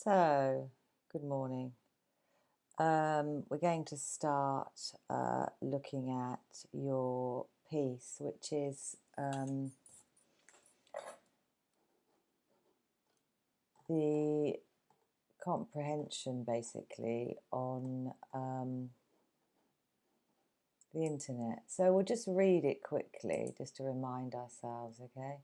So, good morning. We're going to start looking at your piece, which is the comprehension basically on the internet. So, we'll just read it quickly just to remind ourselves, okay?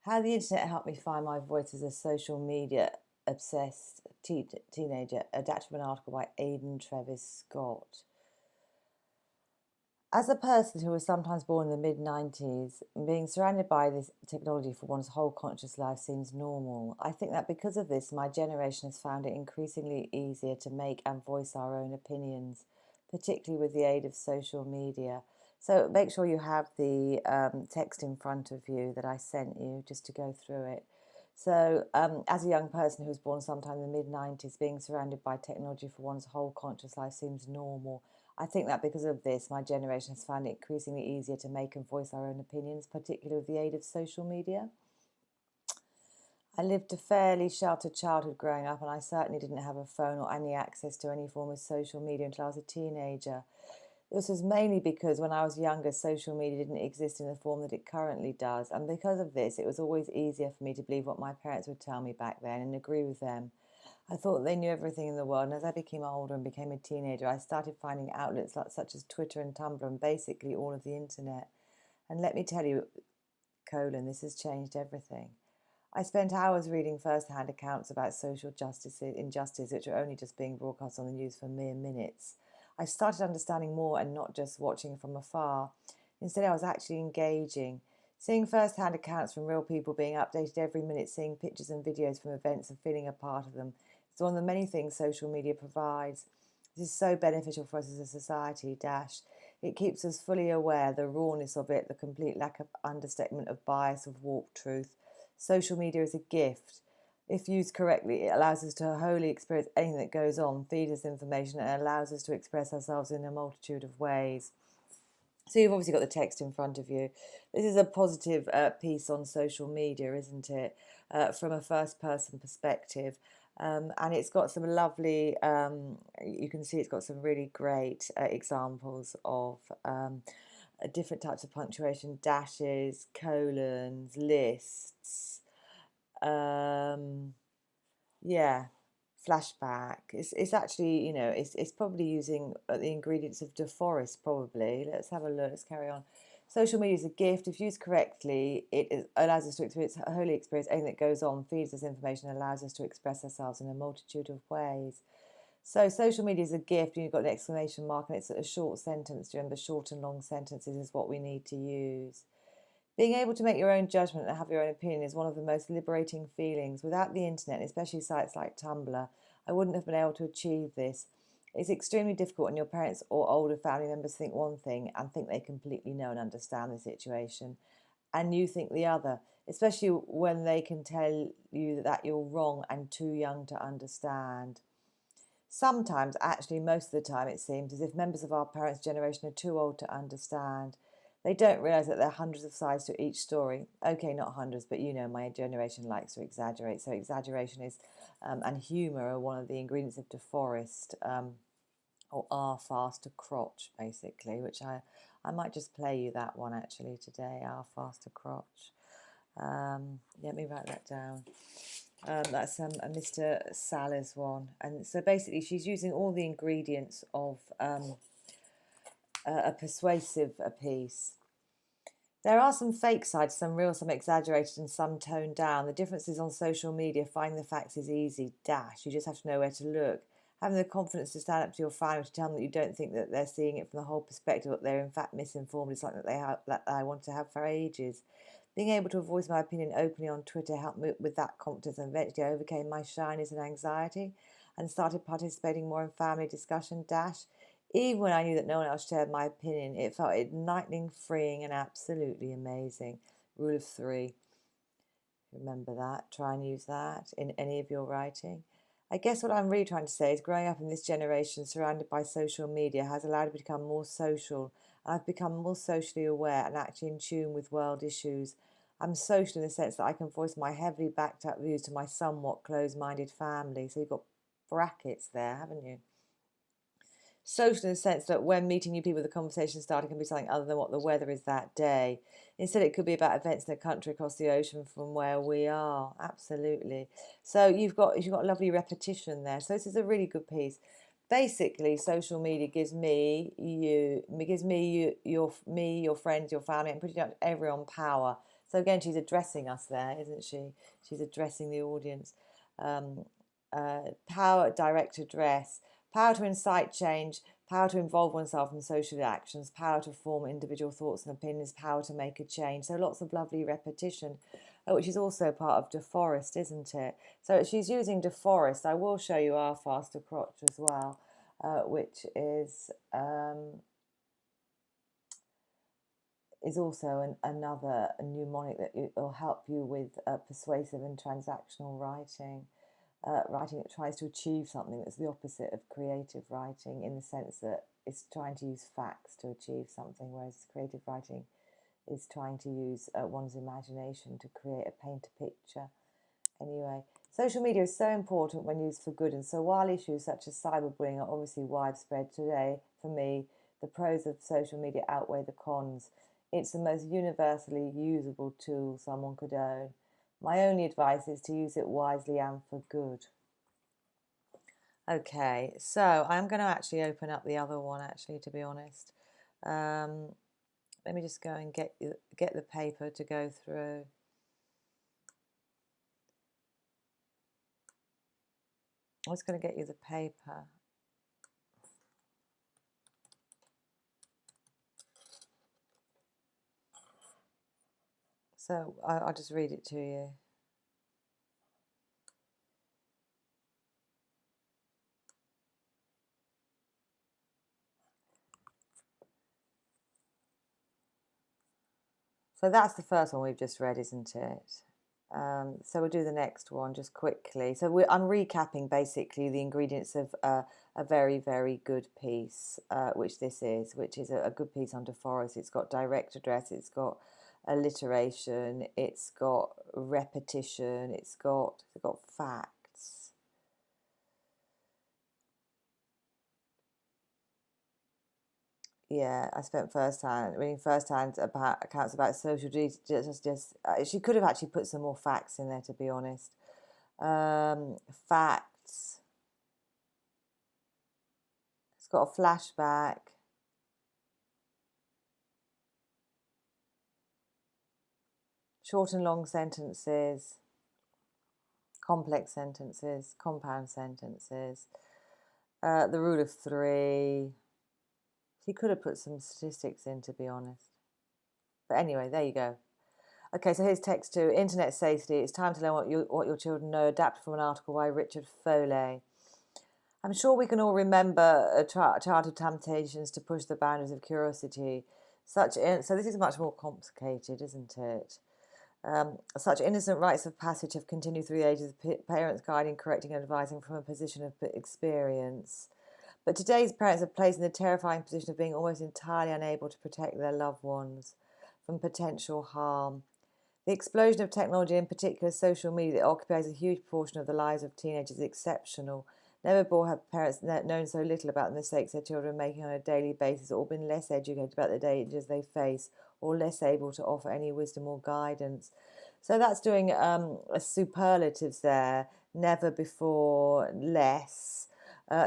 How the internet helped me find my voice as a social media obsessed teenager, adapted from an article by Aidan Travis Scott. As a person who was sometimes born in the mid-90s, being surrounded by this technology for one's whole conscious life seems normal. I think that because of this, my generation has found it increasingly easier to make and voice our own opinions, particularly with the aid of social media. So make sure you have the text in front of you that I sent you just to go through it. So, as a young person who was born sometime in the mid-90s, being surrounded by technology for one's whole conscious life seems normal. I think that because of this, my generation has found it increasingly easier to make and voice our own opinions, particularly with the aid of social media. I lived a fairly sheltered childhood growing up, and I certainly didn't have a phone or any access to any form of social media until I was a teenager. This was mainly because when I was younger, social media didn't exist in the form that it currently does, and because of this, it was always easier for me to believe what my parents would tell me back then and agree with them. I thought they knew everything in the world, and as I became older and became a teenager, I started finding outlets such as Twitter and Tumblr and basically all of the internet. And let me tell you, this has changed everything. I spent hours reading first-hand accounts about social injustice, which are only just being broadcast on the news for mere minutes. I started understanding more and not just watching from afar. Instead, I was actually engaging, seeing first-hand accounts from real people being updated every minute, seeing pictures and videos from events and feeling a part of them. It's one of the many things social media provides. This is so beneficial for us as a society, It keeps us fully aware, the rawness of it, the complete lack of understatement of bias, of warped truth. Social media is a gift. If used correctly, it allows us to wholly experience anything that goes on, feeds us information, and allows us to express ourselves in a multitude of ways. So you've obviously got the text in front of you. This is a positive piece on social media, isn't it? From a first-person perspective. And it's got some lovely, you can see it's got some really great examples of different types of punctuation, dashes, colons, lists. Yeah, flashback. It's actually, it's probably using the ingredients of De Forest, probably. Let's have a look. Let's carry on. Social media is a gift. If used correctly, allows us to experience, wholly experience anything that goes on, feeds us information, and allows us to express ourselves in a multitude of ways. So social media is a gift, and you've got an exclamation mark, and it's a short sentence. Remember, short and long sentences is what we need to use. Being able to make your own judgment and have your own opinion is one of the most liberating feelings. Without the internet, especially sites like Tumblr, I wouldn't have been able to achieve this. It's extremely difficult when your parents or older family members think one thing and think they completely know and understand the situation, and you think the other, especially when they can tell you that you're wrong and too young to understand. Sometimes, actually, most of the time, it seems as if members of our parents' generation are too old to understand. They don't realise that there are hundreds of sides to each story. Okay, not hundreds, but my generation likes to exaggerate. So exaggeration is, and humour are one of the ingredients of De Forest, or R faster crotch, basically, which I might just play you that one actually today, R faster crotch. Let me write that down. That's a Mr. Salah's one. And so basically she's using all the ingredients of a persuasive piece. There are some fake sides, some real, some exaggerated, and some toned down. The difference is on social media, finding the facts is easy, You just have to know where to look. Having the confidence to stand up to your family, to tell them that you don't think that they're seeing it from the whole perspective, that they're in fact misinformed, is something that I want to have for ages. Being able to voice my opinion openly on Twitter helped me with that confidence, and eventually I overcame my shyness and anxiety and started participating more in family discussion. Even when I knew that no one else shared my opinion, it felt enlightening, freeing, and absolutely amazing. Rule of three. Remember that. Try and use that in any of your writing. I guess what I'm really trying to say is growing up in this generation surrounded by social media has allowed me to become more social, and I've become more socially aware and actually in tune with world issues. I'm social in the sense that I can voice my heavily backed up views to my somewhat closed-minded family. So you've got brackets there, haven't you? Social in the sense that when meeting new people, the conversation started can be something other than what the weather is that day. Instead, it could be about events in the country across the ocean from where we are. Absolutely. So you've got lovely repetition there. So this is a really good piece. Basically, social media gives your friends, your family, and pretty much everyone power. So again, she's addressing us there, isn't she? She's addressing the audience. Um, Power, direct address, power to incite change, power to involve oneself in social actions, power to form individual thoughts and opinions, power to make a change. So lots of lovely repetition, which is also part of De Forest, isn't it? So she's using De Forest. I will show you our faster crotch as well, which is also another mnemonic that will help you with persuasive and transactional writing. Writing that tries to achieve something that's the opposite of creative writing, in the sense that it's trying to use facts to achieve something, whereas creative writing is trying to use one's imagination to paint a picture. Anyway, social media is so important when used for good, and so while issues such as cyberbullying are obviously widespread today, for me, the pros of social media outweigh the cons. It's the most universally usable tool someone could own. My only advice is to use it wisely and for good. Okay, so I'm going to actually open up the other one, actually, to be honest. Let me just go and get the paper to go through. I was going to get you the paper. So I'll just read it to you. So that's the first one we've just read, isn't it? So we'll do the next one just quickly. So I'm recapping basically the ingredients of a very, very good piece, which this is, which is a good piece on De Forest. It's got direct address, it's got alliteration, it's got repetition, it's got facts. Yeah, I spent reading firsthand about accounts about social duty. She could have actually put some more facts in there, to be honest. Facts. It's got a flashback. Short and long sentences. Complex sentences. Compound sentences. The rule of three. She could have put some statistics in, to be honest. But anyway, there you go. Okay, so here's text 2. Internet safety. It's time to learn what your children know. Adapted from an article by Richard Foley. I'm sure we can all remember childhood temptations to push the boundaries of curiosity. So this is much more complicated, isn't it? Such innocent rites of passage have continued through the ages, parents guiding, correcting, and advising from a position of experience. But today's parents are placed in the terrifying position of being almost entirely unable to protect their loved ones from potential harm. The explosion of technology, in particular social media, that occupies a huge portion of the lives of teenagers, is exceptional. Never before have parents known so little about the mistakes their children are making on a daily basis, or been less educated about the dangers they face, or less able to offer any wisdom or guidance. So that's doing superlatives there. Never before, less.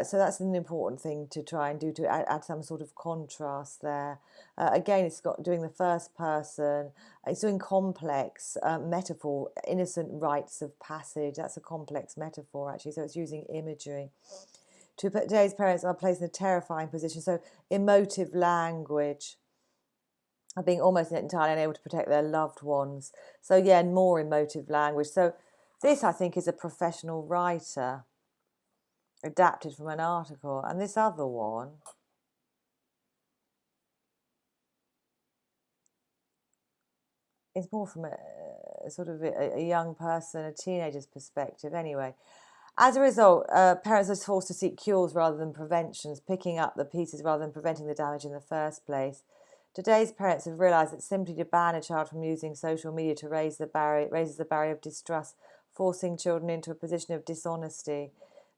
So that's an important thing to try and do, to add some sort of contrast there. Again, it's got doing the first person. It's doing complex metaphor, innocent rites of passage. That's a complex metaphor, actually. So it's using imagery. Today's parents are placed in a terrifying position. So emotive language, are being almost entirely unable to protect their loved ones. So yeah, more emotive language. So this, I think, is a professional writer, adapted from an article. And this other one is more from a sort of a young person, a teenager's perspective. Anyway, as a result, parents are forced to seek cures rather than preventions, picking up the pieces rather than preventing the damage in the first place. Today's parents have realised that simply to ban a child from using social media to raises the barrier of distrust, forcing children into a position of dishonesty.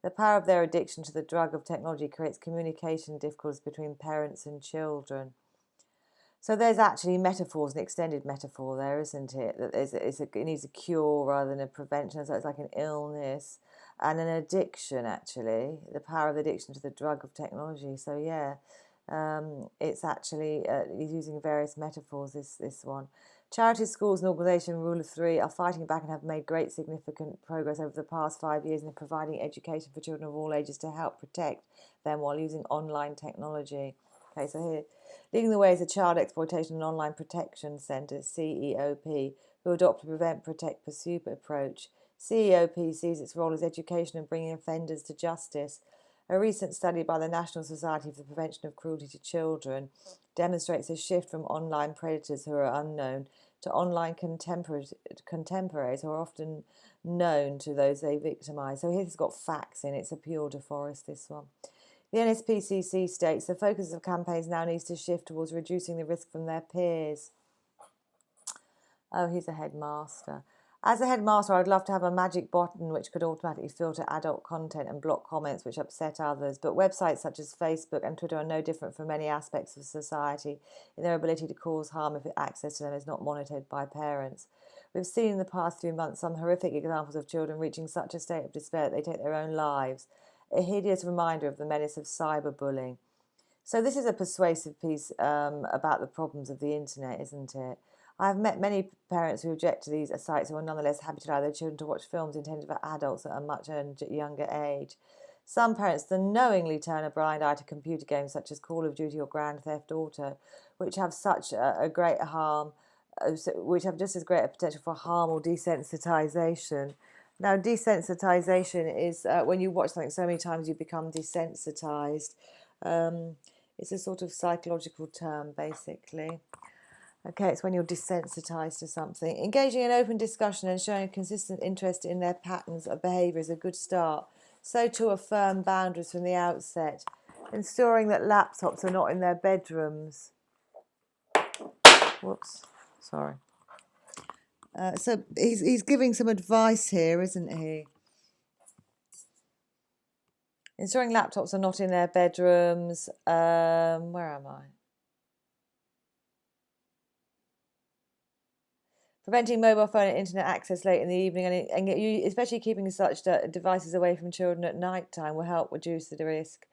The power of their addiction to the drug of technology creates communication difficulties between parents and children. So there's actually metaphors, an extended metaphor there, isn't it? That it needs a cure rather than a prevention. So it's like an illness and an addiction, actually, the power of addiction to the drug of technology. So yeah, it's actually he's using various metaphors. This one. Charities, schools, and organisation Rule of Three are fighting back and have made great significant progress over the past 5 years in providing education for children of all ages to help protect them while using online technology. Okay, so here, leading the way is the Child Exploitation and Online Protection Centre, CEOP, who adopt a prevent, protect, pursue approach. CEOP sees its role as education and bringing offenders to justice. A recent study by the National Society for the Prevention of Cruelty to Children demonstrates a shift from online predators who are unknown to online contemporaries who are often known to those they victimise. So here's got facts in. It's a pure de forest, this one. The NSPCC states the focus of campaigns now needs to shift towards reducing the risk from their peers. Oh, he's a headmaster. As a headmaster, I'd love to have a magic button which could automatically filter adult content and block comments which upset others, but websites such as Facebook and Twitter are no different from many aspects of society in their ability to cause harm if access to them is not monitored by parents. We've seen in the past few months some horrific examples of children reaching such a state of despair that they take their own lives, a hideous reminder of the menace of cyberbullying. So this is a persuasive piece about the problems of the internet, isn't it? I've met many parents who object to these sites who are nonetheless happy to allow their children to watch films intended for adults at a much younger age. Some parents then knowingly turn a blind eye to computer games such as Call of Duty or Grand Theft Auto, which have such a great harm, which have just as great a potential for harm or desensitization. Now, desensitization is when you watch something so many times you become desensitized. It's a sort of psychological term, basically. Okay, it's when you're desensitized to something. Engaging in open discussion and showing a consistent interest in their patterns of behaviour is a good start. So to affirm boundaries from the outset. Ensuring that laptops are not in their bedrooms. Whoops, sorry. So he's giving some advice here, isn't he? Ensuring laptops are not in their bedrooms. Where am I? Preventing mobile phone and internet access late in the evening and especially keeping such devices away from children at night time will help reduce the risk.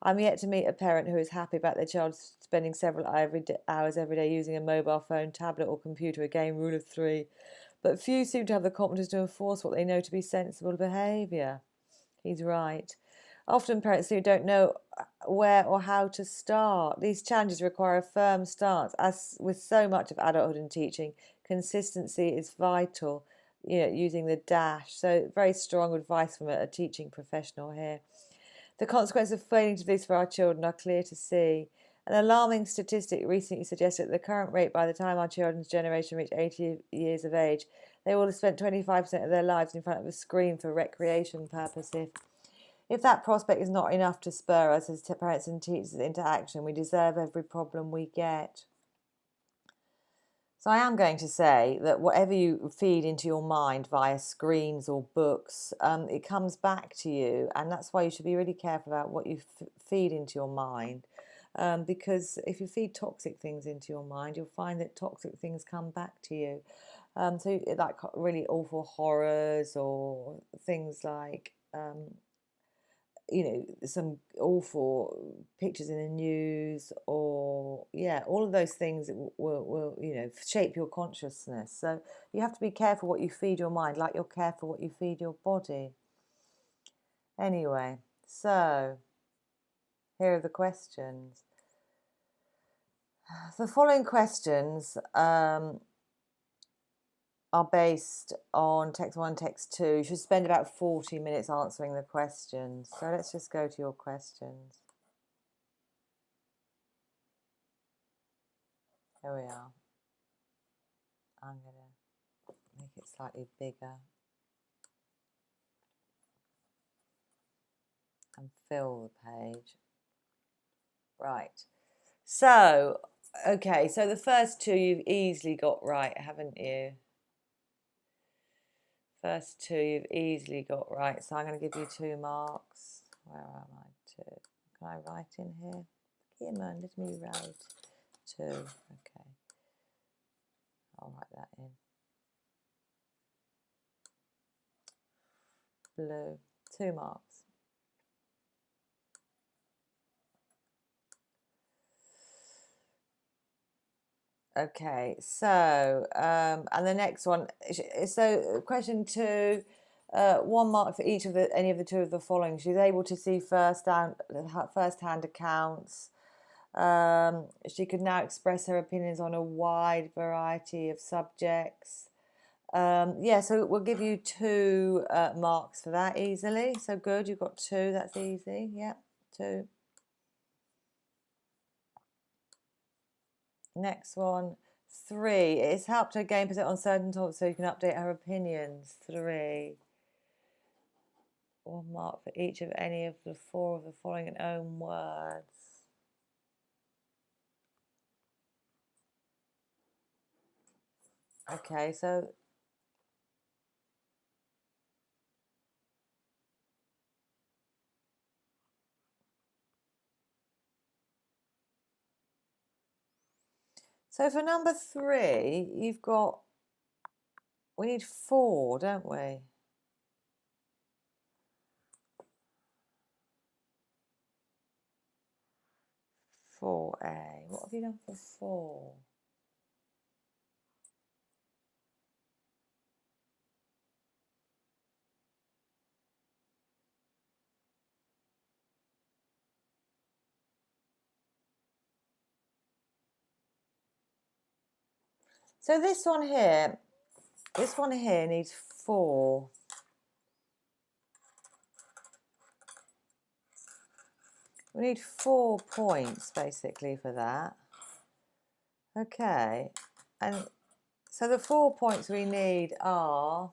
I'm yet to meet a parent who is happy about their child spending several hours every day using a mobile phone, tablet or computer, again, rule of three. But few seem to have the confidence to enforce what they know to be sensible behaviour. He's right. Often parents who don't know where or how to start. These challenges require a firm stance. As with so much of adulthood and teaching, consistency is vital, using the dash. So very strong advice from a teaching professional here. The consequences of failing to do this for our children are clear to see. An alarming statistic recently suggested that the current rate, by the time our children's generation reach 80 years of age, they will have spent 25% of their lives in front of a screen for recreation purposes. If that prospect is not enough to spur us as parents and teachers into action, we deserve every problem we get. So I am going to say that whatever you feed into your mind via screens or books, it comes back to you. And that's why you should be really careful about what you feed into your mind. Because if you feed toxic things into your mind, you'll find that toxic things come back to you. So like really awful horrors or things like some awful pictures in the news, or all of those things will shape your consciousness. So you have to be careful what you feed your mind, like you're careful what you feed your body. Anyway, so here are the questions. The following questions are based on text 1, text 2. You should spend about 40 minutes answering the questions. So let's just go to your questions. Here we are. I'm going to make it slightly bigger and fill the page. Right. So Okay, so the first two you've easily got right, haven't you? First two you've easily got right, so I'm going to give you 2 marks. Where am I? 2. Can I write in here? Here, man, let me write. 2. Okay. I'll write that in. Blue. 2 marks. Okay, so and the next one, so question 2, 1 mark for each of any of the 2 of the following. She's able to see first-hand accounts. She could now express her opinions on a wide variety of subjects. Yeah, so we'll give you 2 marks for that easily. So good, you've got 2. That's easy. Yeah, 2. Next one, 3. It's helped her gain percent on certain topics so you can update her opinions. 3. 1 mark for each of any of the 4 of the following in own words. Okay, so for number 3, we need 4, don't we? 4A. What have you done for 4? So this one here needs 4. We need 4 points basically for that. Okay, and so the 4 points we need are: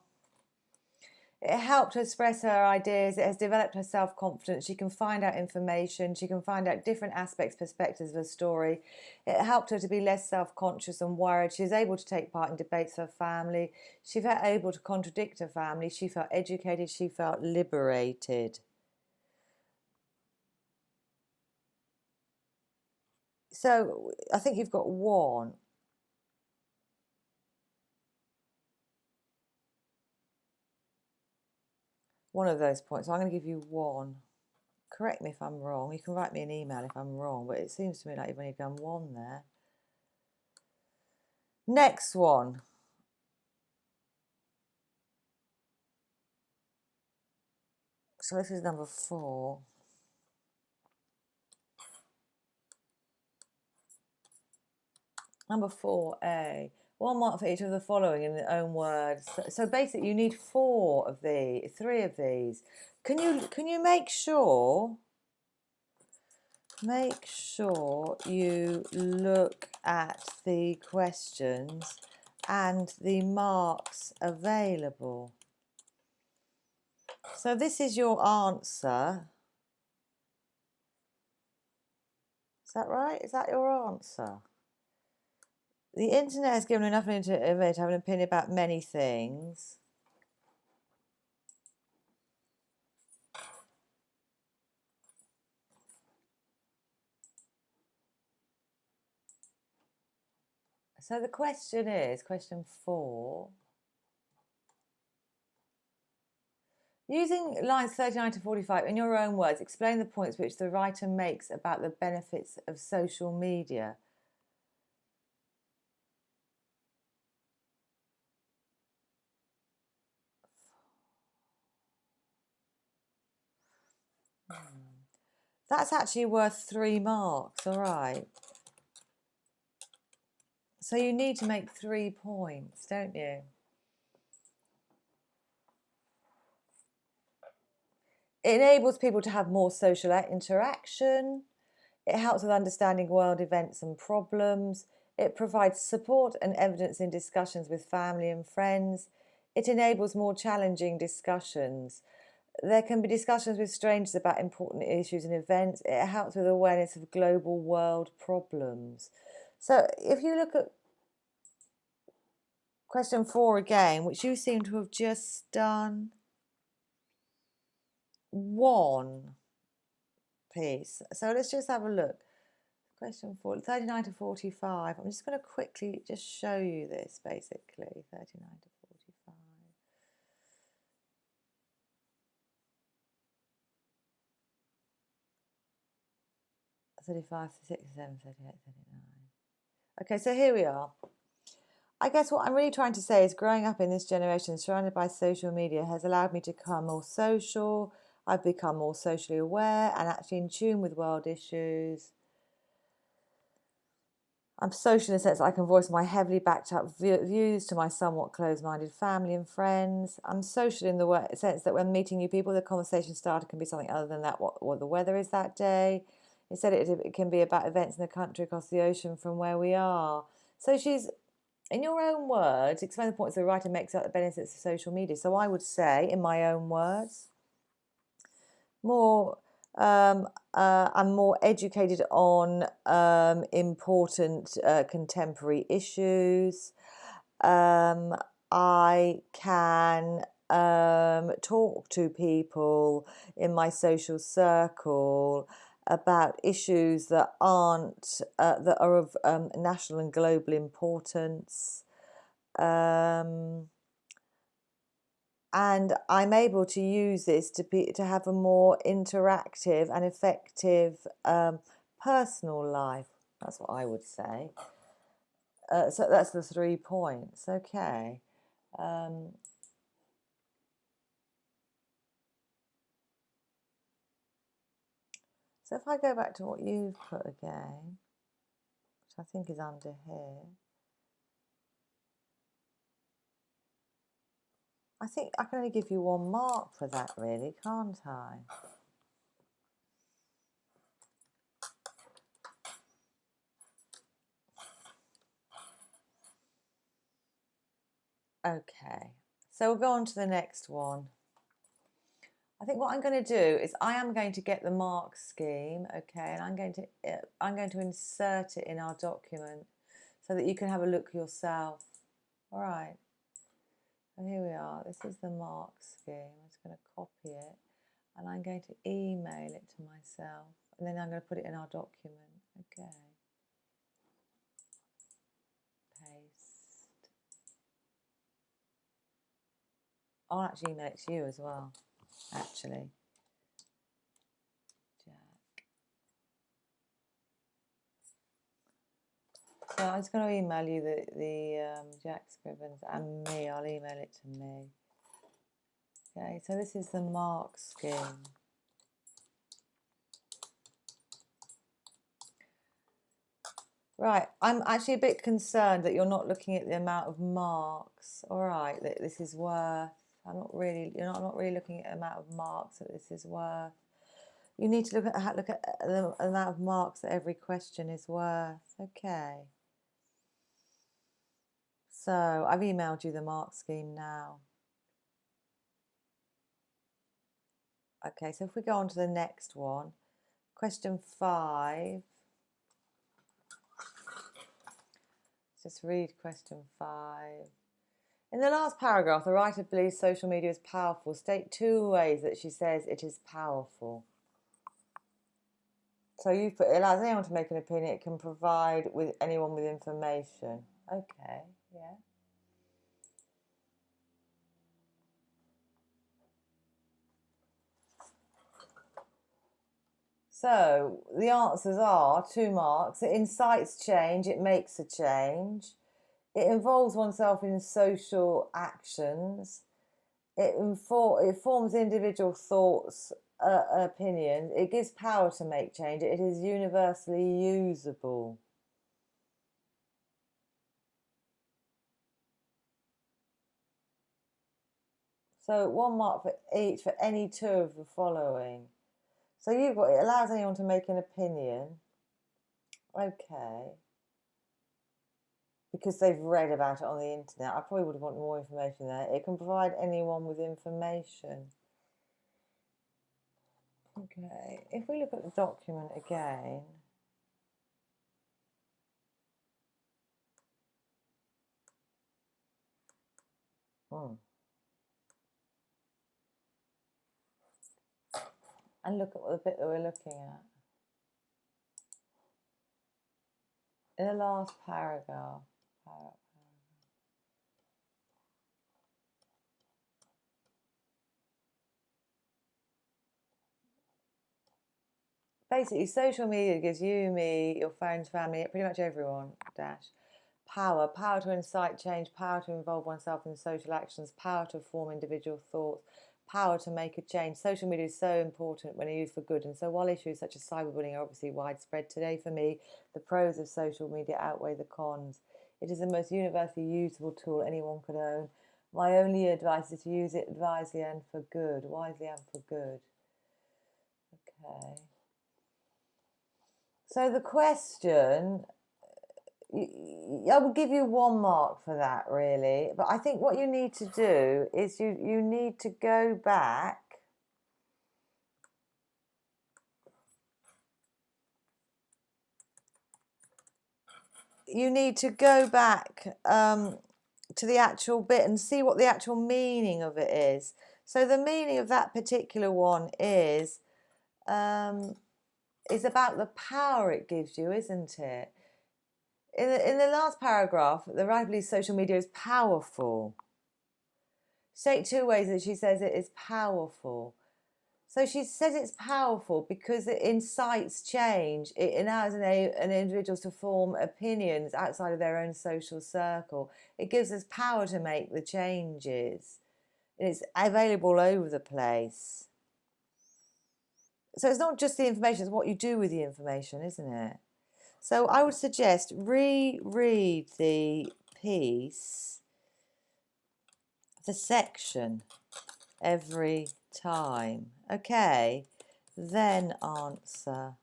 it helped her express her ideas, it has developed her self-confidence, she can find out information, she can find out different aspects, perspectives of a story. It helped her to be less self-conscious and worried. She was able to take part in debates with her family. She felt able to contradict her family. She felt educated. She felt liberated. So I think you've got 1. One of those points. So I'm going to give you 1. Correct me if I'm wrong. You can write me an email if I'm wrong, but it seems to me like you've only done 1 there. Next one. So this is number 4. Number 4A. 1 mark for each of the following in their own words. So basically, you need 4 of these, 3 of these. Can you make sure? Make sure you look at the questions and the marks available. So this is your answer. Is that right? Is that your answer? The internet has given enough information to have an opinion about many things. So the question is, question 4. Using lines 39 to 45 in your own words, explain the points which the writer makes about the benefits of social media. That's actually worth 3 marks, all right. So you need to make 3 points, don't you? It enables people to have more social interaction. It helps with understanding world events and problems. It provides support and evidence in discussions with family and friends. It enables more challenging discussions. There can be discussions with strangers about important issues and events. It helps with awareness of global world problems. So if you look at question 4 again, which you seem to have just done one piece. So let's just have a look. Question 4, 39 to 45. I'm just going to quickly just show you this, basically. 39 to 45. 35, 37, 38, 39. Okay, so here we are. I guess what I'm really trying to say is growing up in this generation surrounded by social media has allowed me to become more social. I've become more socially aware and actually in tune with world issues. I'm social in the sense that I can voice my heavily backed up views to my somewhat closed-minded family and friends. I'm social in the sense that when meeting new people, the conversation starter can be something other than that, what the weather is that day. Instead, it can be about events in the country across the ocean from where we are. So she's, in your own words, explain the points the writer makes about the benefits of social media. So I would say, in my own words, I'm more educated on important contemporary issues. I can talk to people in my social circle about issues that aren't that are of national and global importance. And I'm able to use this to have a more interactive and effective personal life. That's what I would say. So that's the 3 points. Okay. So if I go back to what you've put again, which I think is under here, I think I can only give you 1 mark for that, really, can't I? Okay, so we'll go on to the next one. I think what I'm going to do is I am going to get the mark scheme, okay, and I'm going to insert it in our document so that you can have a look yourself. All right. And here we are. This is the mark scheme. I'm just going to copy it and I'm going to email it to myself and then I'm going to put it in our document. Okay. Paste. I'll actually email it to you as well, actually. So I'm just going to email you the Jack Scrivens and me. I'll email it to me. Okay, so this is the mark scheme. Right, I'm actually a bit concerned that you're not looking at the amount of marks. All right, that this is worth. I'm not really looking at the amount of marks that this is worth. You need to look at the amount of marks that every question is worth. Okay. So I've emailed you the mark scheme now. Okay, so if we go on to the next one, question 5. Let's just read question 5. In the last paragraph, the writer believes social media is powerful. State 2 ways that she says it is powerful. So you put, it allows anyone to make an opinion. It can provide with anyone with information. Okay, yeah. So the answers are 2 marks. It incites change. It makes a change. It involves oneself in social actions. It forms individual thoughts, opinions. It gives power to make change. It is universally usable. So 1 mark for each for any 2 of the following. So you've got, it allows anyone to make an opinion. Okay. Because they've read about it on the internet. I probably would want more information there. It can provide anyone with information. Okay, if we look at the document again, Hmm. And look at the bit that we're looking at. In the last paragraph. Basically, social media gives you, me, your friends, family, pretty much everyone, power. Power to incite change, power to involve oneself in social actions, power to form individual thoughts, power to make a change. Social media is so important when used for good. And so while issues such as cyberbullying are obviously widespread today, for me, the pros of social media outweigh the cons. It is the most universally usable tool anyone could own. My only advice is to use it wisely and for good. Wisely and for good. Okay. So the question, I will give you 1 mark for that, really. But I think what you need to do is you need to go back. You need to go back to the actual bit and see what the actual meaning of it is. So the meaning of that particular one is about the power it gives you, isn't it? In the last paragraph, the writer believes social media is powerful. State 2 ways that she says it is powerful. So she says it's powerful because it incites change. It allows an individuals to form opinions outside of their own social circle. It gives us power to make the changes. It's available all over the place. So it's not just the information, it's what you do with the information, isn't it? So I would suggest reread the piece, the section, every time. Okay, then answer.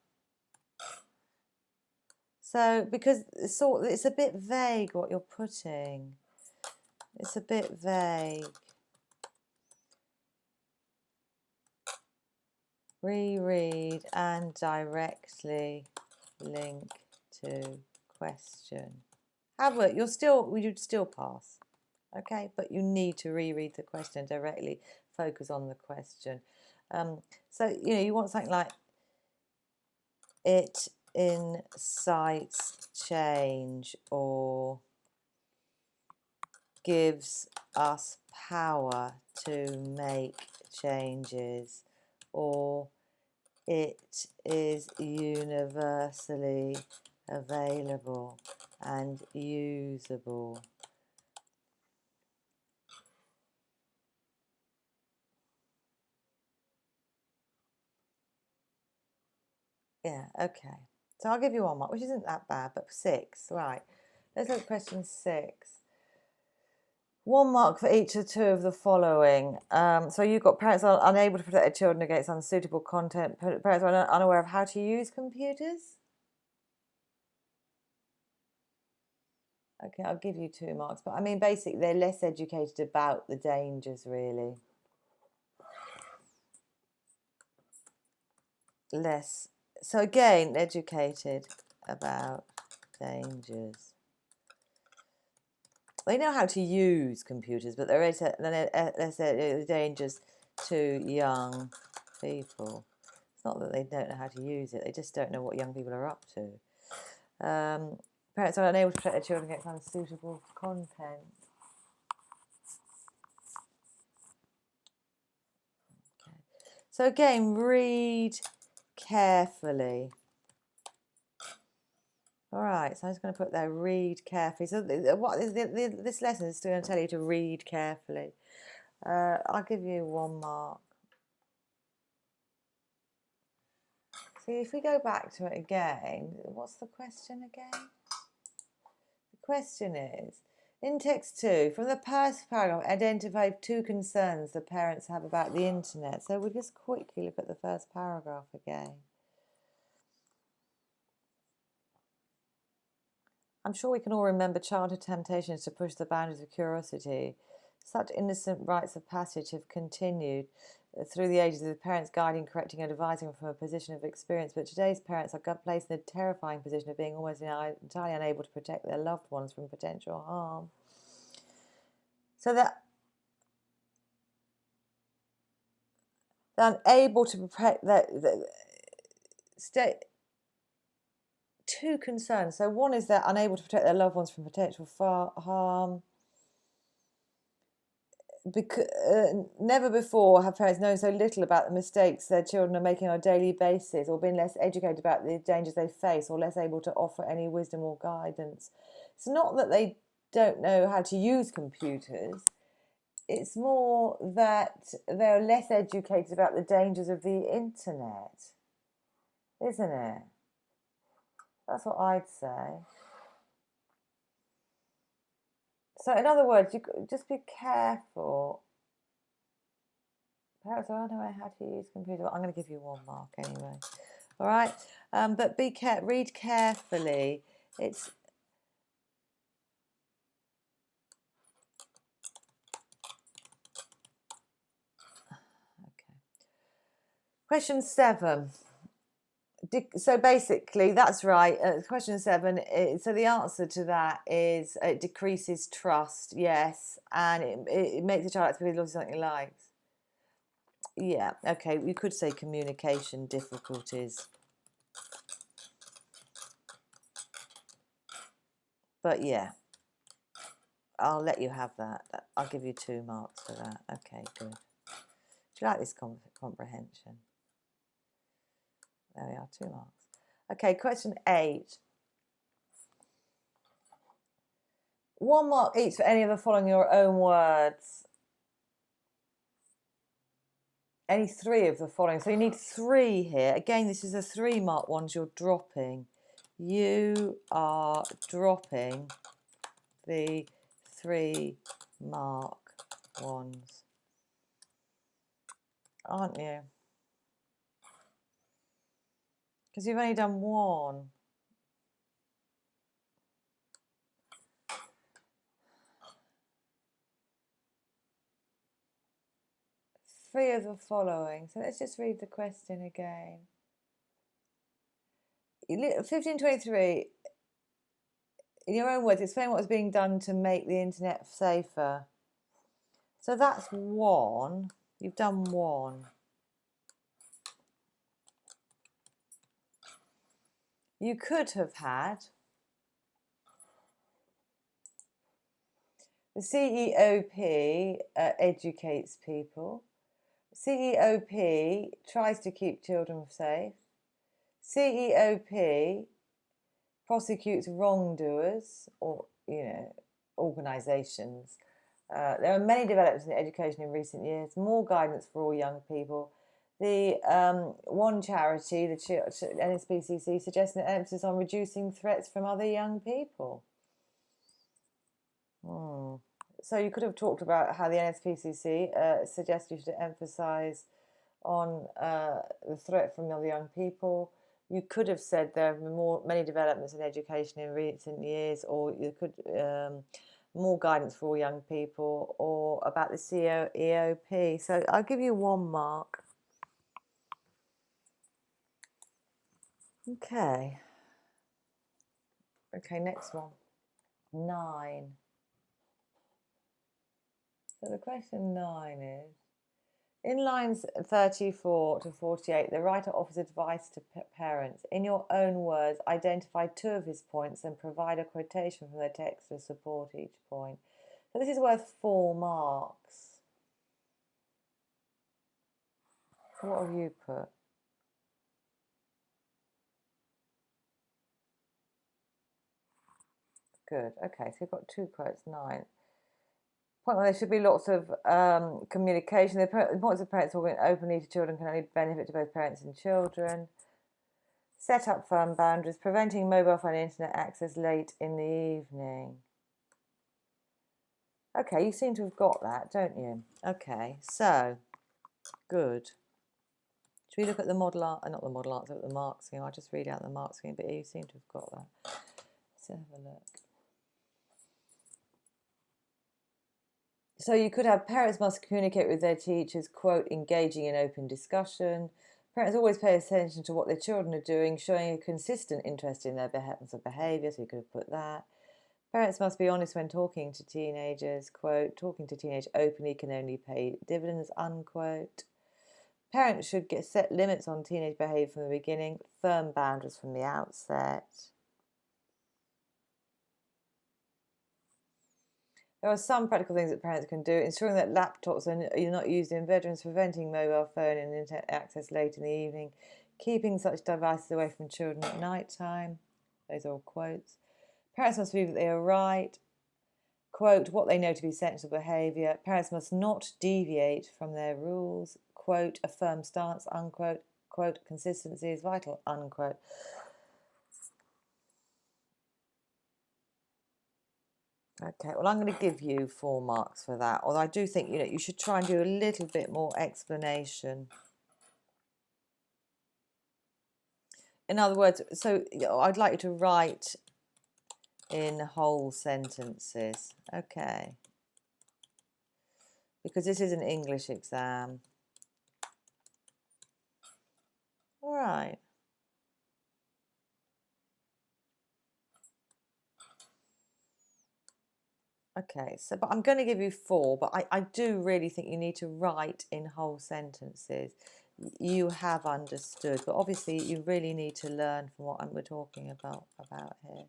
So because it's a bit vague what you're putting. It's a bit vague. Reread and directly link to question. However, you'd still pass. Okay, but you need to reread the question directly, focus on the question. So you want something like it incites change or gives us power to make changes, or it is universally available and usable. Yeah, okay. So I'll give you 1 mark, which isn't that bad, but 6, right. Let's look at question 6. 1 mark for each of 2 of the following. So you've got parents are unable to protect their children against unsuitable content. Parents are unaware of how to use computers. Okay, I'll give you 2 marks. But I mean, basically, they're less educated about the dangers, really. Less. So again, educated about dangers. They know how to use computers, but there is dangers to young people. It's not that they don't know how to use it, they just don't know what young people are up to. Parents are unable to protect their children against unsuitable content. Okay. So again, read carefully. All right, so I'm just going to put there, read carefully. So this lesson is still going to tell you to read carefully. I'll give you 1 mark. See, if we go back to it again, what's the question again? The question is, in text 2, from the first paragraph, identify 2 concerns the parents have about the internet. So we'll just quickly look at the first paragraph again. I'm sure we can all remember childhood temptations to push the boundaries of curiosity. Such innocent rites of passage have continued through the ages, with parents guiding, correcting, and advising from a position of experience. But today's parents are placed in a terrifying position of being almost entirely unable to protect their loved ones from potential harm. So that They're unable to protect their state. Two concerns. So one is they're unable to protect their loved ones from potential harm. Because never before have parents known so little about the mistakes their children are making on a daily basis, or been less educated about the dangers they face, or less able to offer any wisdom or guidance. It's not that they don't know how to use computers. It's more that they're less educated about the dangers of the internet, isn't it? That's what I'd say. So in other words, you just be careful. Parents don't know how to use computers. Well, I'm going to give you 1 mark anyway. All right, but read carefully. It's okay. Question 7. So basically, that's right. Question 7. So the answer to that is it decreases trust. Yes, and it makes the child actively love something he likes. Yeah. Okay. We could say communication difficulties. But yeah, I'll let you have that. I'll give you 2 marks for that. Okay, good. Do you like this comprehension? There we are, 2 marks. Okay, question 8. 1 mark each for any of the following your own words. Any 3 of the following. So you need 3 here. Again, this is the 3 mark ones you're dropping. You are dropping the 3 mark ones, aren't you? Because you've only done 1. Three of the following. So let's just read the question again. 1523, in your own words, explain what is being done to make the internet safer. So that's 1. You've done 1. You could have had the CEOP educates people. CEOP tries to keep children safe. CEOP prosecutes wrongdoers, or organisations. There are many developments in education in recent years. More guidance for all young people. The one charity, the NSPCC, suggests an emphasis on reducing threats from other young people. So you could have talked about how the NSPCC suggests you should emphasise on the threat from other young people. You could have said there have been many developments in education in recent years, or you could more guidance for all young people, or about the CEOP. So I'll give you 1 mark. Okay. Okay, next one. 9. So the question 9 is, in lines 34 to 48, the writer offers advice to parents. In your own words, identify 2 of his points and provide a quotation from the text to support each point. So this is worth 4 marks. What have you put? Good. Okay, so you've got 2 quotes, 9. Point 1, there should be lots of communication. The importance of parents talking openly to children can only benefit to both parents and children. Set up firm boundaries, preventing mobile phone and internet access late in the evening. Okay, you seem to have got that, don't you? Okay, so, good. Should we look at the model answer? Not the model answer, but the mark scheme. I'll just read out the mark scheme, but you seem to have got that. Let's have a look. So you could have parents must communicate with their teachers, quote, engaging in open discussion. Parents always pay attention to what their children are doing, showing a consistent interest in their behaviour, so you could have put that. Parents must be honest when talking to teenagers, quote, talking to teenagers openly can only pay dividends, unquote. Parents should set limits on teenage behaviour from the beginning, firm boundaries from the outset. There are some practical things that parents can do, ensuring that laptops are not used in bedrooms, preventing mobile phone and internet access late in the evening, keeping such devices away from children at night time. Those are all quotes. Parents must believe that they are right. Quote, what they know to be sensible behaviour. Parents must not deviate from their rules. Quote, a firm stance, unquote. Quote, consistency is vital, unquote. Okay, well, I'm going to give you 4 marks for that. Although I do think, you should try and do a little bit more explanation. In other words, so I'd like you to write in whole sentences. Okay. Because this is an English exam. All right. Okay, so but I'm going to give you 4, but I do really think you need to write in whole sentences. You have understood, but obviously you really need to learn from what we're talking about here.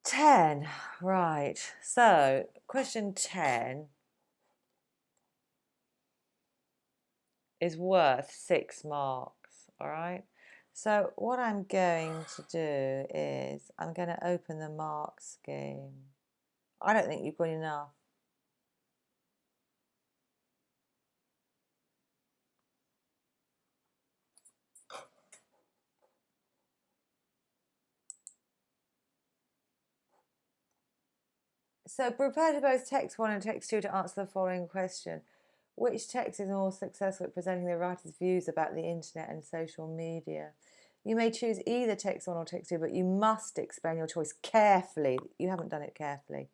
Ten, right. So question 10 is worth 6 marks, all right? So what I'm going to do is I'm going to open the mark scheme. I don't think you've got enough. So prepare to both text 1 and text 2 to answer the following question. Which text is more successful at presenting the writer's views about the internet and social media? You may choose either text 1 or text 2, but you must explain your choice carefully. You haven't done it carefully,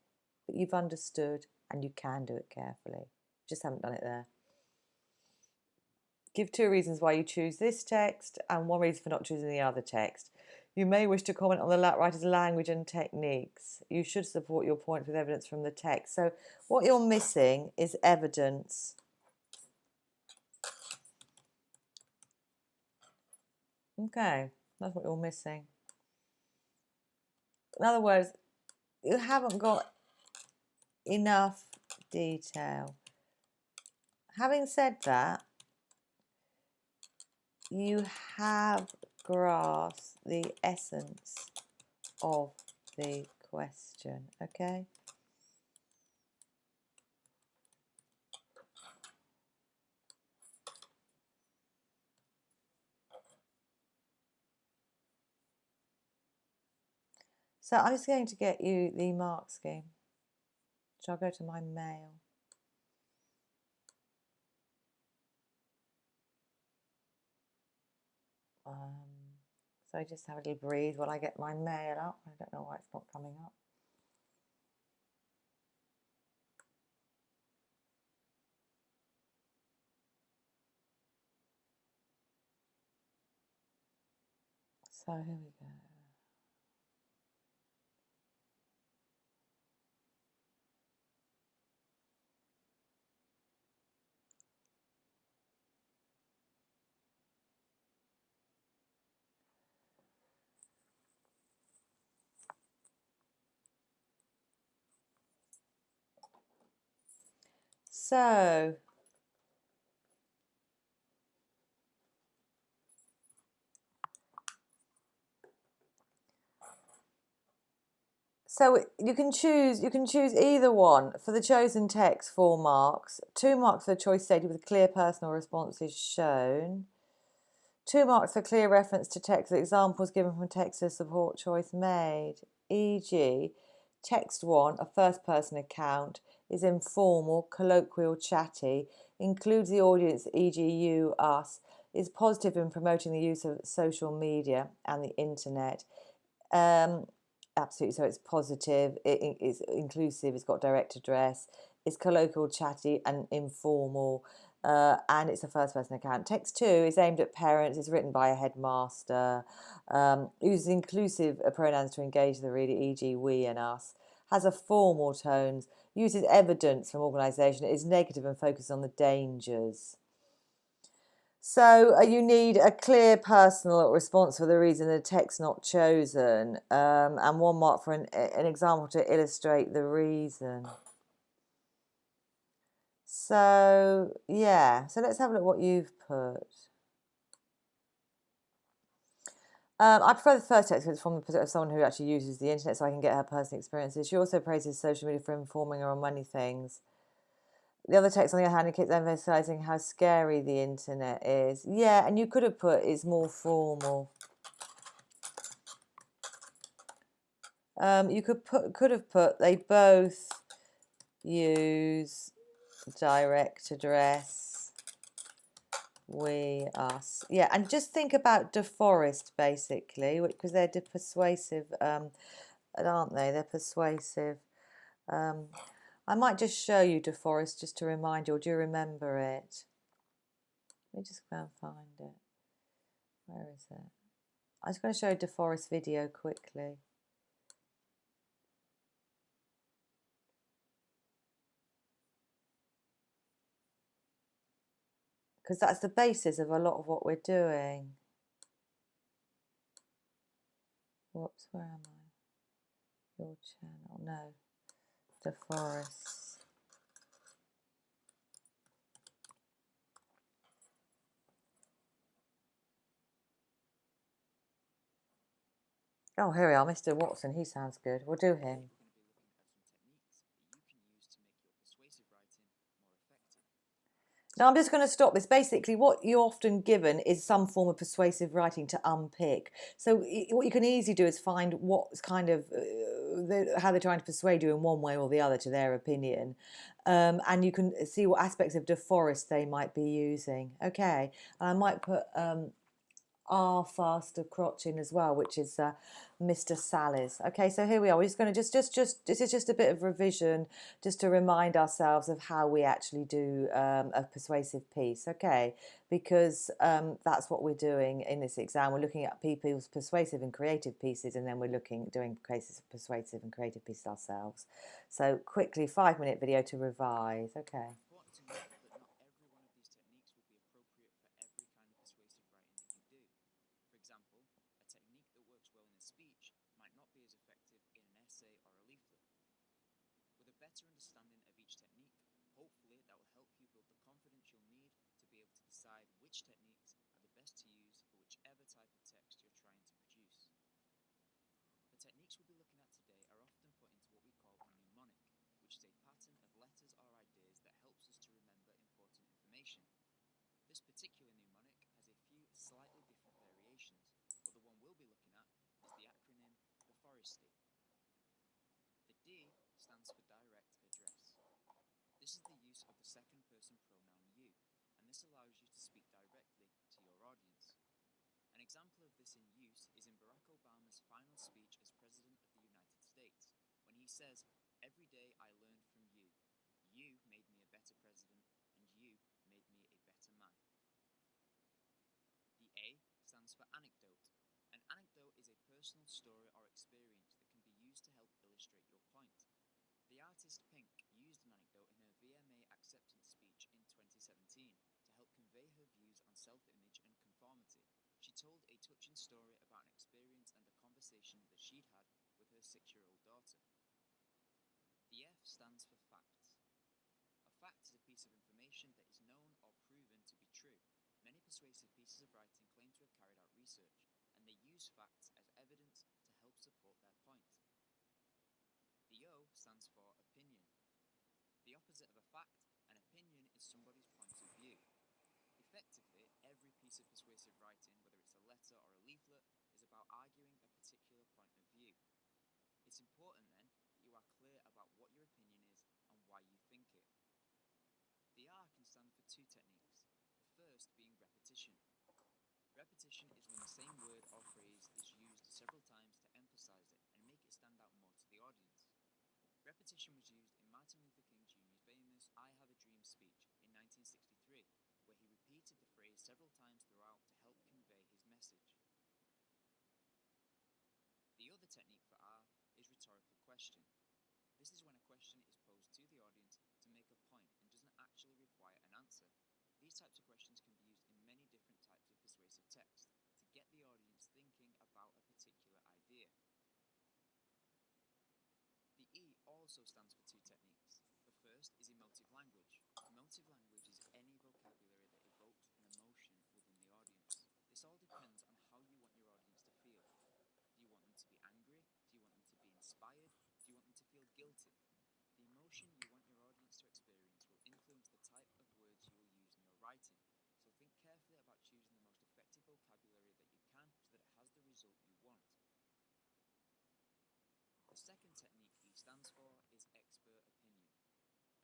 but you've understood and you can do it carefully. Just haven't done it there. Give 2 reasons why you choose this text and 1 reason for not choosing the other text. You may wish to comment on the writer's language and techniques. You should support your point with evidence from the text. So what you're missing is evidence. Okay, that's what you're missing. In other words, you haven't got enough detail. Having said that, you have grasped the essence of the question, okay? So I'm just going to get you the mark scheme. Shall I go to my mail? So just have a little breathe while I get my mail up. I don't know why it's not coming up. So here we go. So you can choose either one. For the chosen text, 4 marks, 2 marks for the choice stated with clear personal responses shown, 2 marks for clear reference to text with examples given from text to support choice made. E.g., text 1, a first person account, is informal, colloquial, chatty, includes the audience, e.g. you, us, is positive in promoting the use of social media and the internet. Absolutely, so it's positive, it is inclusive, it's got direct address, it's colloquial, chatty and informal, and it's a first person account. Text 2 is aimed at parents, it's written by a headmaster, uses inclusive pronouns to engage the reader, e.g. we and us, has a formal tones, uses evidence from organisation, is negative and focuses on the dangers. So you need a clear personal response for the reason the text not chosen, and 1 mark for an example to illustrate the reason. So yeah, so let's have a look what you've put. I prefer the first text because it's from the perspective of someone who actually uses the internet, so I can get her personal experiences. She also praises social media for informing her on many things. The other text, on the other hand, keeps emphasising how scary the internet is. Yeah, and you could have put it's more formal. You could have put they both use direct address. We, us. Yeah, and just think about DeForest basically, because they're persuasive, aren't they? They're persuasive. I might just show you DeForest just to remind you, or do you remember it? Let me just go and find it. Where is it? I'm just going to show a DeForest video quickly. Because that's the basis of a lot of what we're doing. Whoops, where am I? Your channel, no. DeForest. Oh, here we are, Mr. Watson. He sounds good. We'll do him. Now I'm just going to stop this. Basically, what you're often given is some form of persuasive writing to unpick. So what you can easily do is find what's kind of how they're trying to persuade you in one way or the other to their opinion. And you can see what aspects of DeForest they might be using. Okay, and I might put R faster crotch in as well, which is Mr. Sally's. Okay, so here we are. We're just going to just this is just a bit of revision, just to remind ourselves of how we actually do a persuasive piece. Okay, because that's what we're doing in this exam. We're looking at people's persuasive and creative pieces, and then we're doing cases of persuasive and creative pieces ourselves. So quickly, 5-minute video to revise. Okay. These types of questions can be used in many different types of persuasive text to get the audience thinking about a particular idea. The E also stands for two techniques. The first is emotive language. Emotive language is any vocabulary that evokes an emotion within the audience. This all depends on how you want your audience to feel. Do you want them to be angry? Do you want them to be inspired? Do you want them to feel guilty? The emotion you want your audience to experience will influence the type of words you will use in your writing. So think carefully about choosing the most effective vocabulary that you can so that it has the result you want. The second technique E stands for is expert opinion.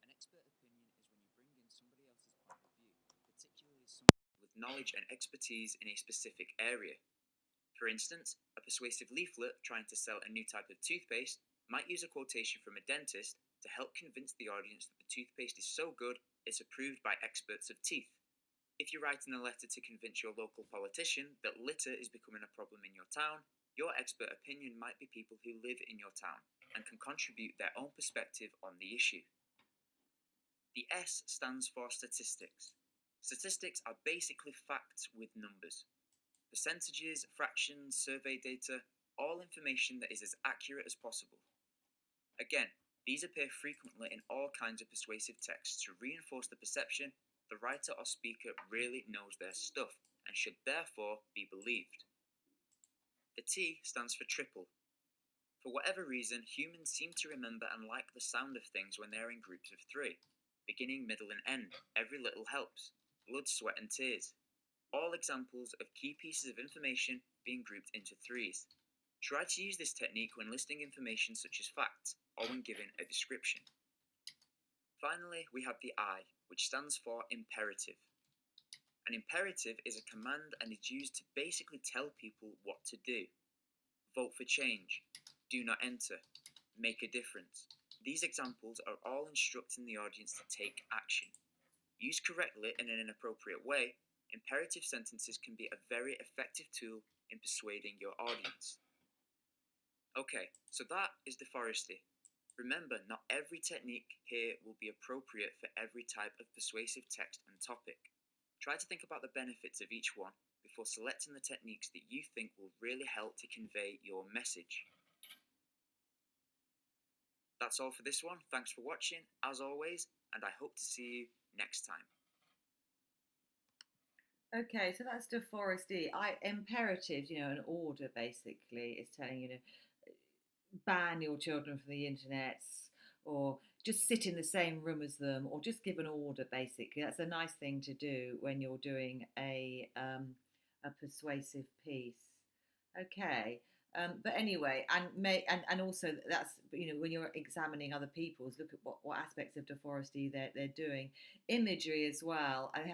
An expert opinion is when you bring in somebody else's point of view, particularly someone with knowledge and expertise in a specific area. For instance, a persuasive leaflet trying to sell a new type of toothpaste might use a quotation from a dentist to help convince the audience that the toothpaste is so good it's approved by experts of teeth. If you're writing a letter to convince your local politician that litter is becoming a problem in your town, your expert opinion might be people who live in your town and can contribute their own perspective on the issue. The S stands for statistics. Statistics are basically facts with numbers. Percentages, fractions, survey data, all information that is as accurate as possible. Again, these appear frequently in all kinds of persuasive texts to reinforce the perception the writer or speaker really knows their stuff and should therefore be believed. The T stands for triple. For whatever reason, humans seem to remember and like the sound of things when they are in groups of three. Beginning, middle, and end. Every little helps. Blood, sweat, and tears. All examples of key pieces of information being grouped into threes. Try to use this technique when listing information such as facts or when giving a description. Finally, we have the I, which stands for imperative. An imperative is a command and is used to basically tell people what to do. Vote for change. Do not enter. Make a difference. These examples are all instructing the audience to take action. Used correctly and in an appropriate way, imperative sentences can be a very effective tool in persuading your audience. Okay, so that is De Foresti. Remember, not every technique here will be appropriate for every type of persuasive text and topic. Try to think about the benefits of each one before selecting the techniques that you think will really help to convey your message. That's all for this one. Thanks for watching, as always, and I hope to see you next time. Okay, so that's De Foresti. Imperatives, an order basically is telling you to ban your children from the internet, or just sit in the same room as them, or just give an order basically. That's a nice thing to do when you're doing a persuasive piece. Okay. But anyway, and also that's when you're examining other people's, look at what aspects of De Foresti they're doing, imagery as well. And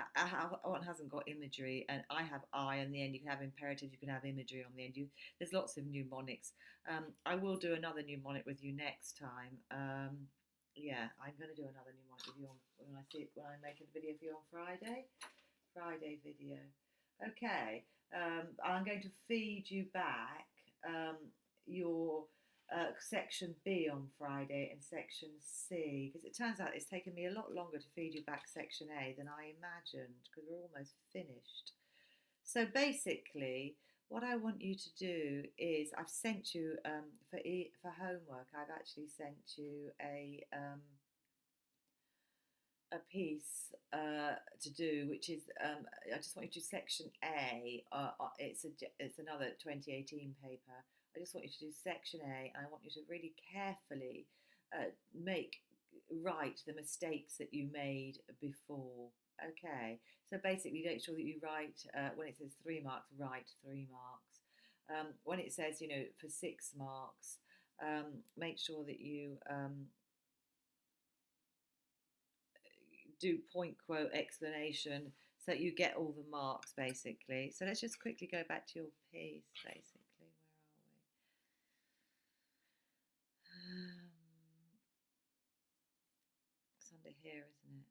one hasn't got imagery, and I have I on the end. You can have imperatives, you can have imagery on the end. There's lots of mnemonics. I will do another mnemonic with you next time. Yeah, I'm going to do another mnemonic with you when I make a video for you on Friday video. Okay. I'm going to feed you back your section B on Friday and section C, because it turns out it's taken me a lot longer to feed you back section A than I imagined, because we're almost finished. So basically, what I want you to do is I've sent you for homework. I've actually sent you a piece to do, which is I just want you to do section A. It's another 2018 paper. I just want you to do section A, and I want you to really carefully write the mistakes that you made before. Okay, so basically make sure that you write, when it says 3 marks, write 3 marks. When it says, for 6 marks, make sure that you do point, quote, explanation, so that you get all the marks basically. So let's just quickly go back to your piece basically. Where are we? It's under here, isn't it?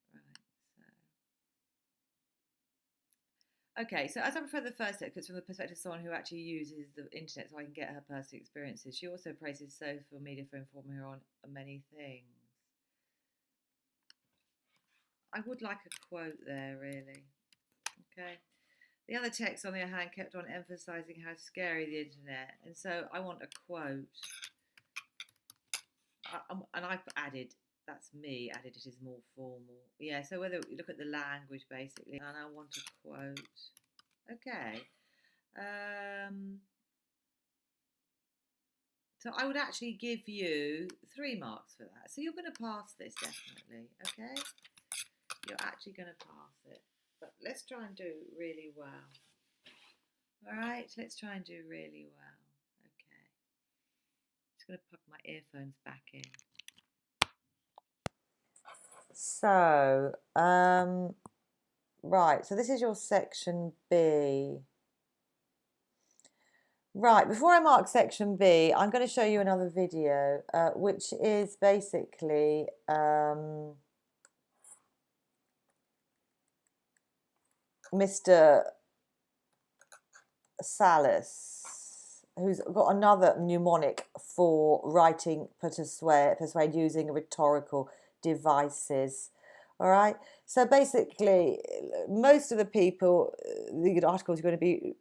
Right. Okay, so as I prefer the first text, it's from the perspective of someone who actually uses the internet so I can get her personal experiences. She also praises social media for informing her on many things. I would like a quote there, really. Okay. The other text, on the other hand, kept on emphasising how scary the internet, and so I want a quote. And I've added, that's me, added it is more formal. Yeah, so whether you look at the language basically, and I want a quote. Okay. So I would actually give you 3 marks for that. So you're going to pass this definitely, okay? You're actually going to pass it. But let's try and do really well. All right, let's try and do really well. Okay. Just going to plug my earphones back in. So, right, so this is your section B. Right, before I mark section B, I'm going to show you another video, which is basically Mr. Salas, who's got another mnemonic for writing persuade using rhetorical devices. All right, so basically, most of the people, the articles are going to be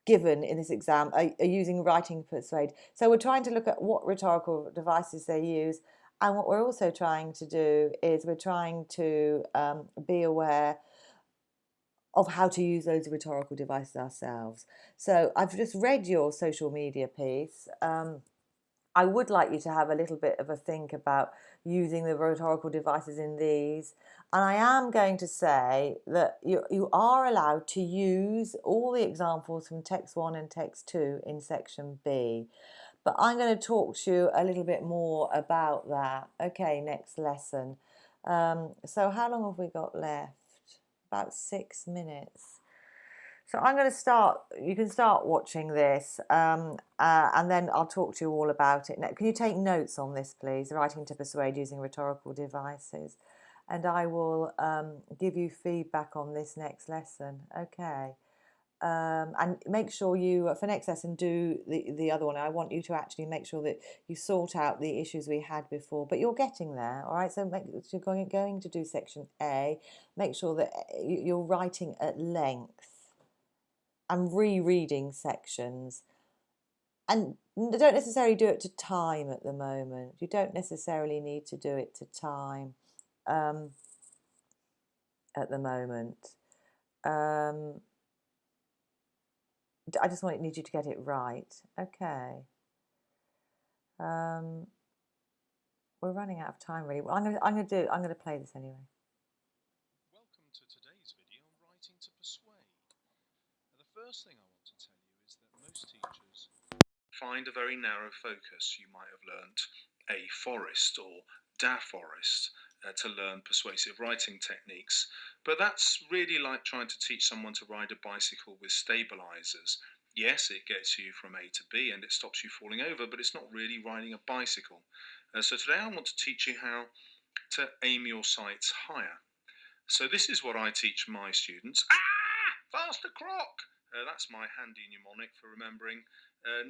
given in this exam are using writing persuade. So we're trying to look at what rhetorical devices they use, and what we're also trying to do is we're trying to be aware of how to use those rhetorical devices ourselves. So I've just read your social media piece. I would like you to have a little bit of a think about using the rhetorical devices in these. And I am going to say that you are allowed to use all the examples from text 1 and text 2 in section B. But I'm going to talk to you a little bit more about that. Okay, next lesson. So how long have we got left? About 6 minutes. So I'm going to start, you can start watching this, and then I'll talk to you all about it. Now, can you take notes on this, please? Writing to persuade using rhetorical devices. And I will give you feedback on this next lesson. Okay. And make sure you, for next lesson, do the other one. I want you to actually make sure that you sort out the issues we had before, but you're getting there, all right? So you're going to do section A. Make sure that you're writing at length and rereading sections. And don't necessarily do it to time at the moment. You don't necessarily need to do it to time at the moment. I just need you to get it right. Okay. We're running out of time, really. Well, I'm going to play this anyway. Welcome to today's video on writing to persuade. Now, the first thing I want to tell you is that most teachers find a very narrow focus. You might have learnt A Forest or Da Forest to learn persuasive writing techniques, but that's really like trying to teach someone to ride a bicycle with stabilizers. Yes, it gets you from A to B and it stops you falling over, but it's not really riding a bicycle. So today I want to teach you how to aim your sights higher. So this is what I teach my students. Faster croc! That's my handy mnemonic for remembering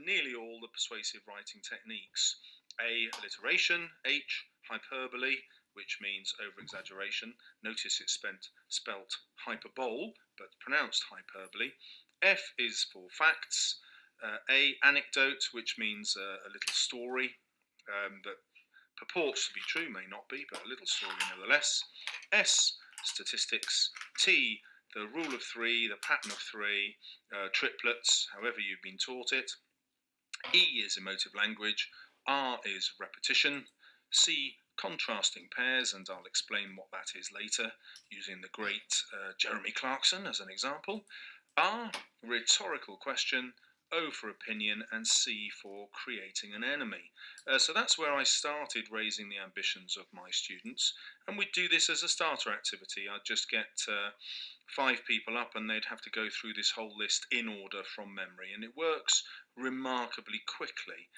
nearly all the persuasive writing techniques. A, alliteration. H, hyperbole, which means over-exaggeration. Notice it's spelt hyperbole, but pronounced hyperbole. F is for facts. A, anecdote, which means a little story that purports to be true, may not be, but a little story nevertheless. S, statistics. T, the rule of 3, the pattern of 3, triplets, however you've been taught it. E is emotive language. R is repetition. C, contrasting pairs, and I'll explain what that is later using the great Jeremy Clarkson as an example. R, rhetorical question. O for opinion, and C for creating an enemy. So that's where I started raising the ambitions of my students, and we'd do this as a starter activity. I'd just get 5 people up and they'd have to go through this whole list in order from memory, and it works remarkably quickly.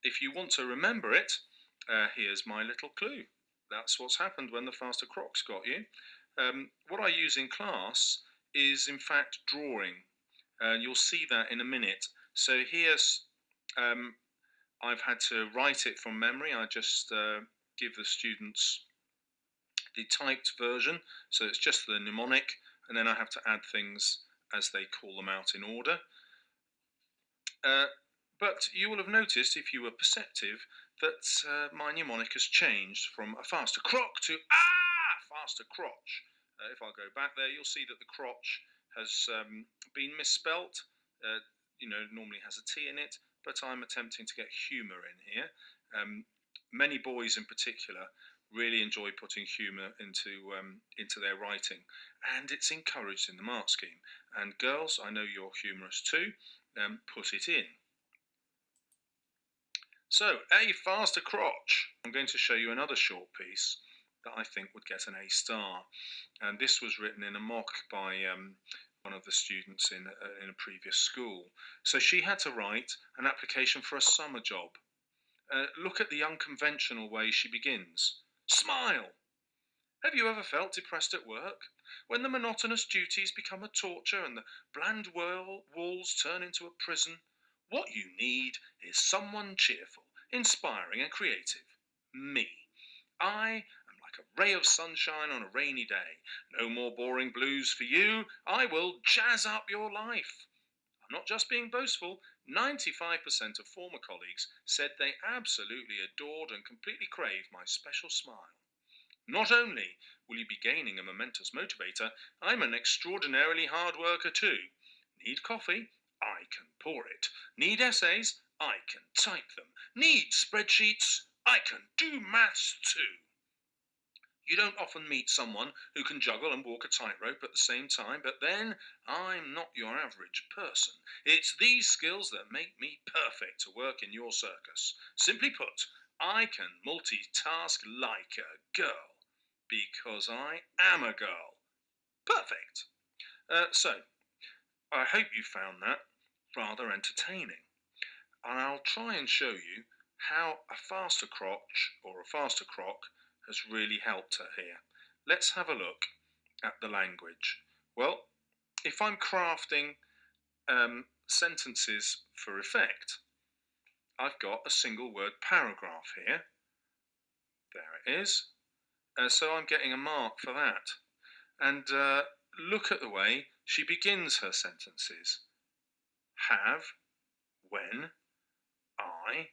If you want to remember it, here's my little clue. That's what's happened when the faster crocs got you. What I use in class is in fact drawing. You'll see that in a minute. So here's, I've had to write it from memory. I just give the students the typed version, so it's just the mnemonic. and then I have to add things as they call them out in order. But you will have noticed, if you were perceptive, that my mnemonic has changed from a faster croc to faster crotch. If I go back there, you'll see that the crotch has been misspelt. Normally has a T in it, but I'm attempting to get humour in here. Many boys in particular really enjoy putting humour into their writing, and it's encouraged in the mark scheme. And girls, I know you're humorous too. Put it in. So, a faster crotch. I'm going to show you another short piece that I think would get an A star. And this was written in a mock by one of the students in a previous school. So she had to write an application for a summer job. Look at the unconventional way she begins. Smile! Have you ever felt depressed at work? When the monotonous duties become a torture and the bland walls turn into a prison, what you need is someone cheerful, inspiring and creative. Me. I am like a ray of sunshine on a rainy day. No more boring blues for you. I will jazz up your life. I'm not just being boastful. 95% of former colleagues said they absolutely adored and completely craved my special smile. Not only will you be gaining a momentous motivator, I'm an extraordinarily hard worker too. Need coffee? I can pour it. Need essays? I can type them. Need spreadsheets? I can do maths too. You don't often meet someone who can juggle and walk a tightrope at the same time, but then I'm not your average person. It's these skills that make me perfect to work in your circus. Simply put, I can multitask like a girl. Because I am a girl. Perfect. So, I hope you found that rather entertaining. And I'll try and show you how a faster crotch or a faster croc has really helped her here. Let's have a look at the language. Well, if I'm crafting sentences for effect, I've got a single word paragraph here. There it is. So I'm getting a mark for that. And look at the way she begins her sentences. Have, when, I,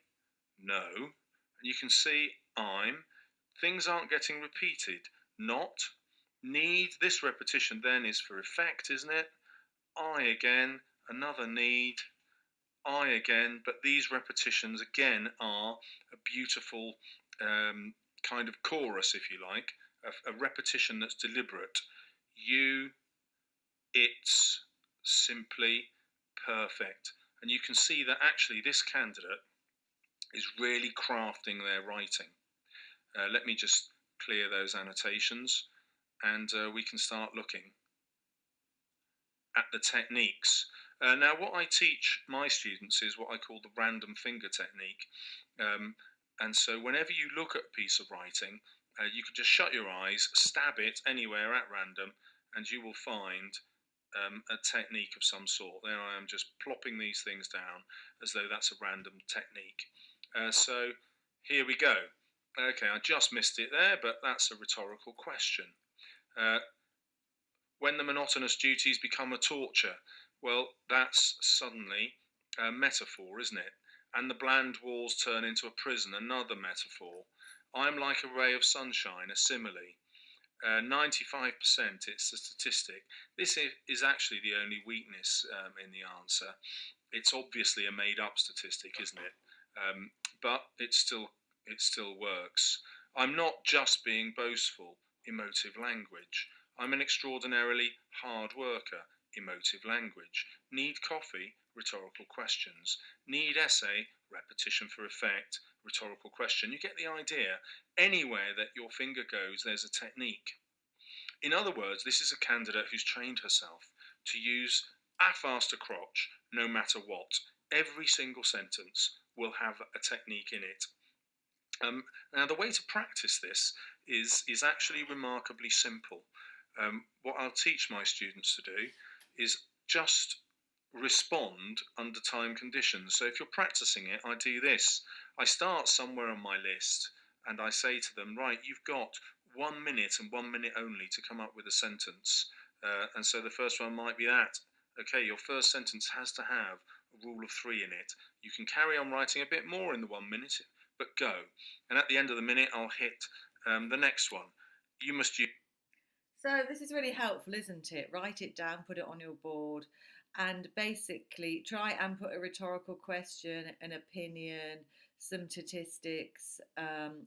no, and you can see I'm. Things aren't getting repeated. Not, need, this repetition then is for effect, isn't it? I again, another need, I again, but these repetitions again are a beautiful kind of chorus, if you like, a repetition that's deliberate. You, it's, simply, perfect. And you can see that actually this candidate is really crafting their writing. Let me just clear those annotations and we can start looking at the techniques. Now, what I teach my students is what I call the random finger technique. And so whenever you look at a piece of writing, you can just shut your eyes, stab it anywhere at random, and you will find a technique of some sort. There I am just plopping these things down as though that's a random technique. So here we go. Okay, I just missed it there, but that's a rhetorical question. When the monotonous duties become a torture, well, that's suddenly a metaphor, isn't it? And the bland walls turn into a prison, another metaphor. I'm like a ray of sunshine, a simile. 95%, it's a statistic. This is actually the only weakness in the answer. It's obviously a made-up statistic, isn't it? But it still works. I'm not just being boastful, emotive language. I'm an extraordinarily hard worker, emotive language. Need coffee, rhetorical questions. Need essay, repetition for effect, rhetorical question. You get the idea. Anywhere that your finger goes, there's a technique. In other words, this is a candidate who's trained herself to use a faster crotch no matter what. Every single sentence will have a technique in it. Now, the way to practice this is actually remarkably simple. What I'll teach my students to do is just respond under time conditions. So if you're practicing it, I do this. I start somewhere on my list and I say to them, right, you've got 1 minute and 1 minute only to come up with a sentence And so the first one might be that. Okay, your first sentence has to have a rule of 3 in it. You can carry on writing a bit more in the 1 minute, but go. And at the end of the minute, I'll hit the next one. You must use. So this is really helpful, isn't it? Write it down, put it on your board, and basically try and put a rhetorical question, an opinion, some statistics,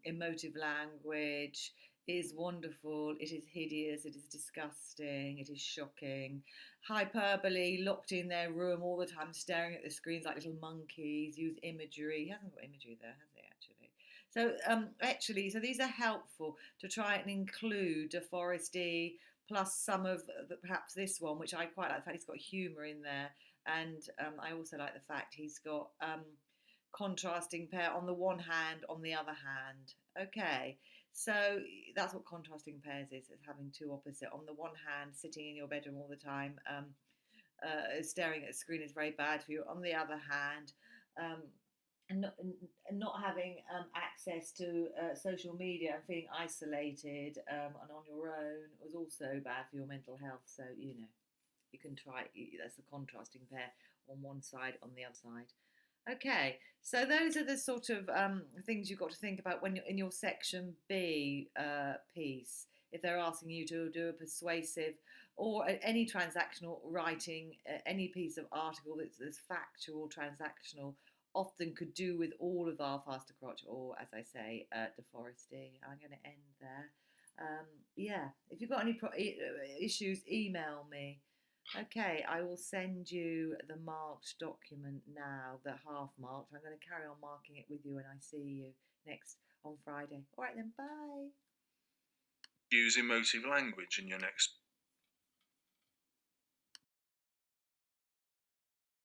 emotive language. Is wonderful, it is hideous, it is disgusting, it is shocking. Hyperbole, locked in their room all the time, staring at the screens like little monkeys. Use imagery. He hasn't got imagery there, has he, actually? So so these are helpful to try and include De Foresti plus some of perhaps this one, which I quite like the fact he's got humour in there, and I also like the fact he's got contrasting pair on the one hand, on the other hand. Okay, so that's what contrasting pairs is. It's having two opposite. On the one hand, sitting in your bedroom all the time, staring at a screen is very bad for you. On the other hand, um, not having access to social media and feeling isolated and on your own was also bad for your mental health. So, you can try, that's the contrasting pair on one side, on the other side. Okay, so those are the sort of things you've got to think about when you're in your section B piece. If they're asking you to do a persuasive or any transactional writing, any piece of article that's factual, transactional, often could do with all of our faster crotch or, as I say, De Foresti. I'm going to end there. Yeah, if you've got any issues, email me. Okay, I will send you the marked document now, the half marked. I'm going to carry on marking it with you when I see you next on Friday. All right then, bye. Use emotive language in your next